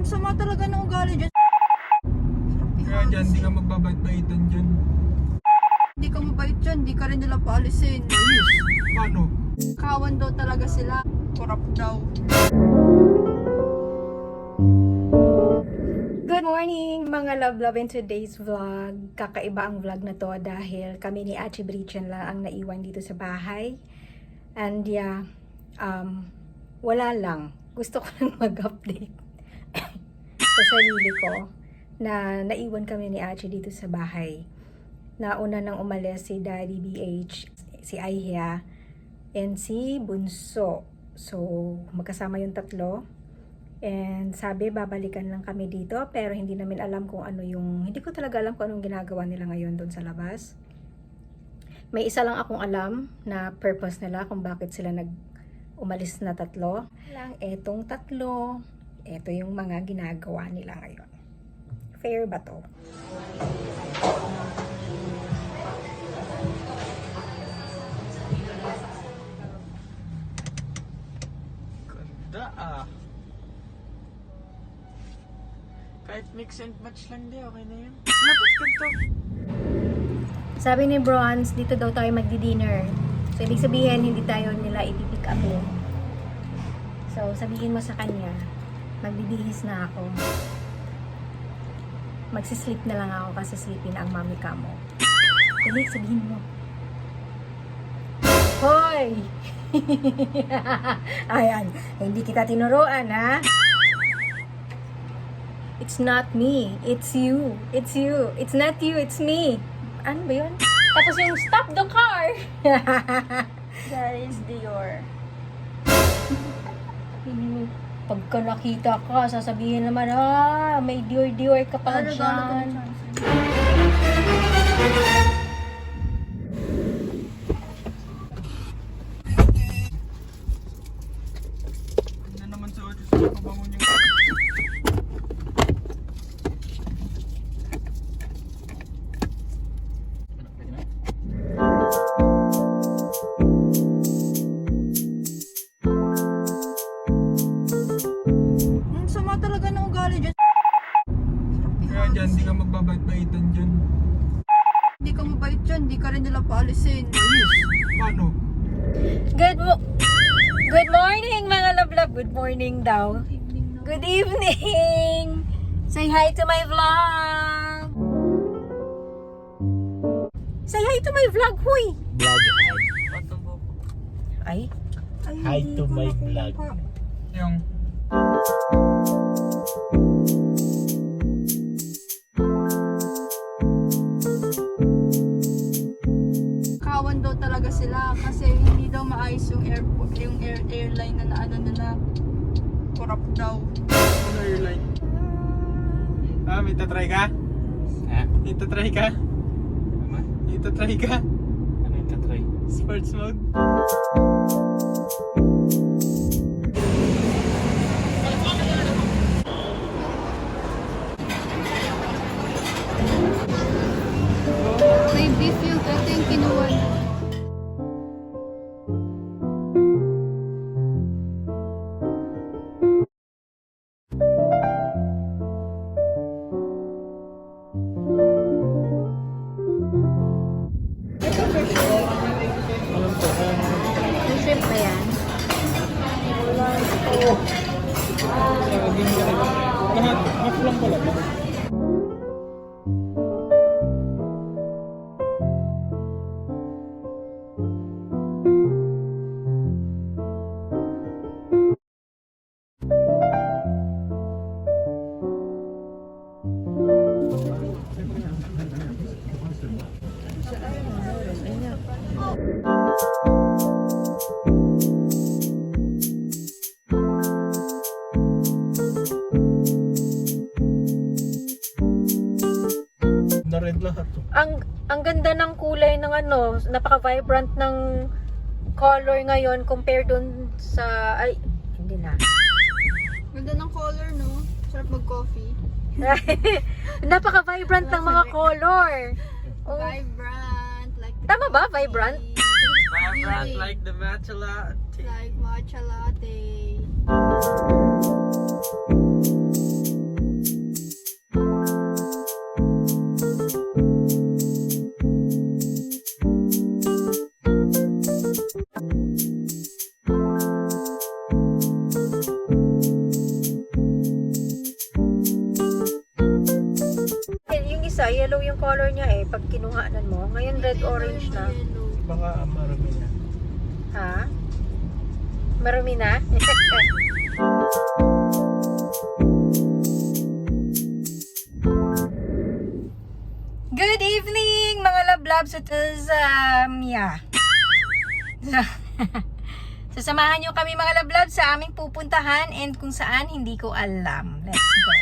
Ang sama talaga ng ugali dyan. Kaya dyan, di ka magbabait-baitan dyan. Hindi ka mabait dyan, di ka rin nila paalisin. Ayos! Paano? Kawan daw talaga sila. Corrupt daw. Good morning mga love in today's vlog. Kakaiba ang vlog na to dahil kami ni Achi Brichan lang ang naiwan dito sa bahay. And yeah, wala lang. Gusto ko lang mag-update sa sarili ko na naiwan kami ni Achi dito sa bahay. Nauna nang umalis si Daddy BH, si Aihia, and si Bunso. So, magkasama yung tatlo. And sabi, babalikan lang kami dito, pero hindi namin alam kung ano yung, hindi ko talaga alam kung anong ginagawa nila ngayon doon sa labas. May isa lang akong alam na purpose nila kung bakit sila umalis na tatlo. Lang, etong tatlo, eto yung mga ginagawa nila ngayon. Fair ba to? Ganda ah. Kahit mix and match lang di, okay na yun. Lapit ka to. Sabi ni Bronze, dito daw tayo magdi-dinner. So, ibig sabihin, hindi tayo nila ipipick up eh. So, sabihin mo sa kanya, magbibihis na ako. Magsisleep na lang ako kasi sleepy na ang mami ka mo. Dali, sabihin mo. Hoy! Ayan, hindi kita tinuruan, ha? It's not me. It's you. It's you. It's not you. It's me. Ano ba yun? Tapos yung stop the car. That is Dior. Pagka nakita ka, sasabihin naman, may Dior ka pala dyan. Ganda naman sa audio sa kabangon yung... Ang sama talaga ng ugali dyan. Kaya dyan, di ka magbabait-baitan dyan. Hindi ka mabait dyan, di ka rin nila paalisin. Ayos! Paano? Good morning, mga love. Good morning daw. Good evening. Say hi to my vlog. Say hi to my vlog, huy. Vlog. Ay, Hi to my vlog. Yung... Kawan daw talaga sila kasi hindi daw maayos yung airport, yung airline na ano nila. Corrupt daw. Ano airline? May tatry ka? Ha? May tatry ka? May tatry ka? Ano yung tatry? Sports mode? May beef yung ito yung kinuha. yung shrimp ba yan? Lahat, half lang pala. Na red lahat to. Ang ganda ng kulay ng ano, napaka-vibrant ng color ngayon compared dun sa, ay, hindi na. Ganda ng color, no? Sarap mag-coffee. Napaka-vibrant ng mga color. Oh, Vibrant. Like the tama ba? coffee. Vibrant? Vibrant like the matcha latte. Like matcha latte. yellow yung color niya eh, pag kinuhanan mo. Ngayon red-orange na. Baka marami na. Ha? Marami na? Good evening, mga love-loves. It is, yeah. Sasamahan nyo kami mga love-loves sa aming pupuntahan and kung saan hindi ko alam. Let's go.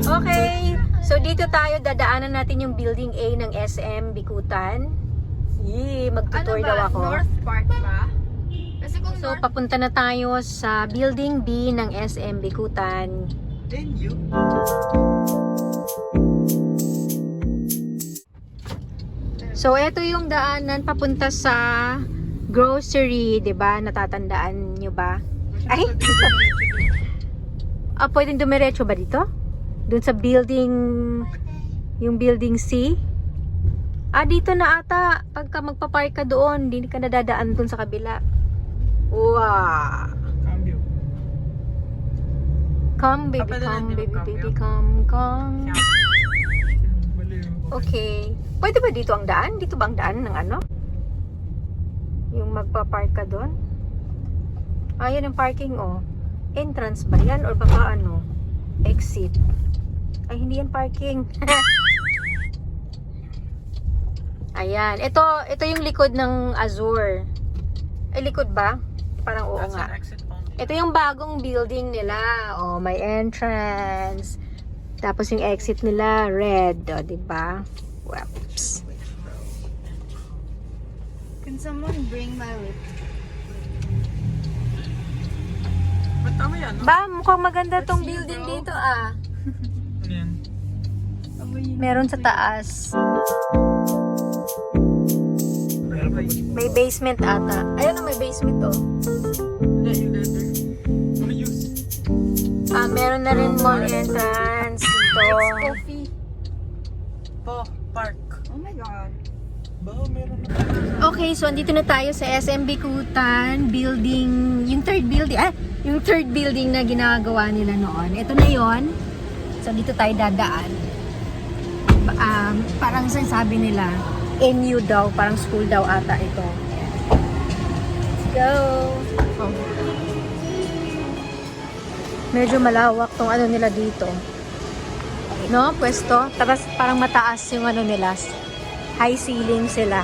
Okay, so dito tayo dadaanan natin yung building A ng SM Bikutan. Yee, magtutour daw ako. North Park ba? Kasi kung So papunta na tayo sa building B ng SM Bikutan. Then you? So ito yung daanan papunta sa grocery, 'di ba? Natatandaan nyo ba? Ay. Pwedeng dumiretso ba dito? Doon sa building, yung building C? Dito na ata. Pagka magpapark ka doon, hindi ka nadadaan doon sa kabila. Wow! Cambio. Come baby, Pwede na, come di ba, baby, cambio? baby, come, come. Okay. Pwede ba dito ang daan? Dito ba ang daan ng ano? Yung magpapark ka doon? Ayan ang parking oh. Entrance ba yan? Or baka ano? Exit. Ay, hindi yan parking. Ayan. Ito yung likod ng Azure. Ay, likod ba? Parang oo That's nga. an exit only. Ito yung bagong building nila. Oh, may entrance. Tapos yung exit nila, red. O, diba? Whoops. Can someone bring my lip? Ba't tama yan, no? Ba, mukhang maganda tong building dito ah. Ano yan? Meron sa taas. Meron pa ba? May basement ata. Ayun na, may basement oh. Hindi, yung letter. Ano use? Meron na rin mall entrance dito. Coffee. Park. Oh my God. Baka meron na. Okay, so andito na tayo sa SM Bikutan building, yung third building na ginagawa nila noon. Ito na yon. So dito tayo dadaan. Parang sabi nila, NU daw, parang school daw ata ito. Let's go. Oh. Medyo malawak tong ano nila dito. No, pwesto. Tapos parang mataas yung ano nila. High ceiling sila.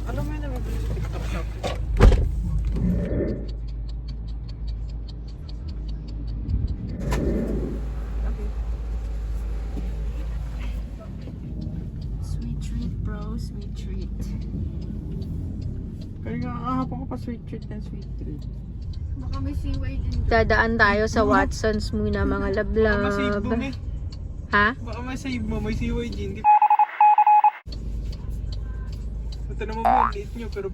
Alam mo yun na may TikTok shop. Okay. Sweet treat, bro. Sweet treat. Kaya nga, ahapon ko pa sweet treat and sweet treat. Baka may seaway din dyan. Dadaan tayo sa Watson's muna mga Baka masave mo, lablab. eh. Ha? Baka masave mo, may CYG, hindi. Ito naman mo, late nyo, pero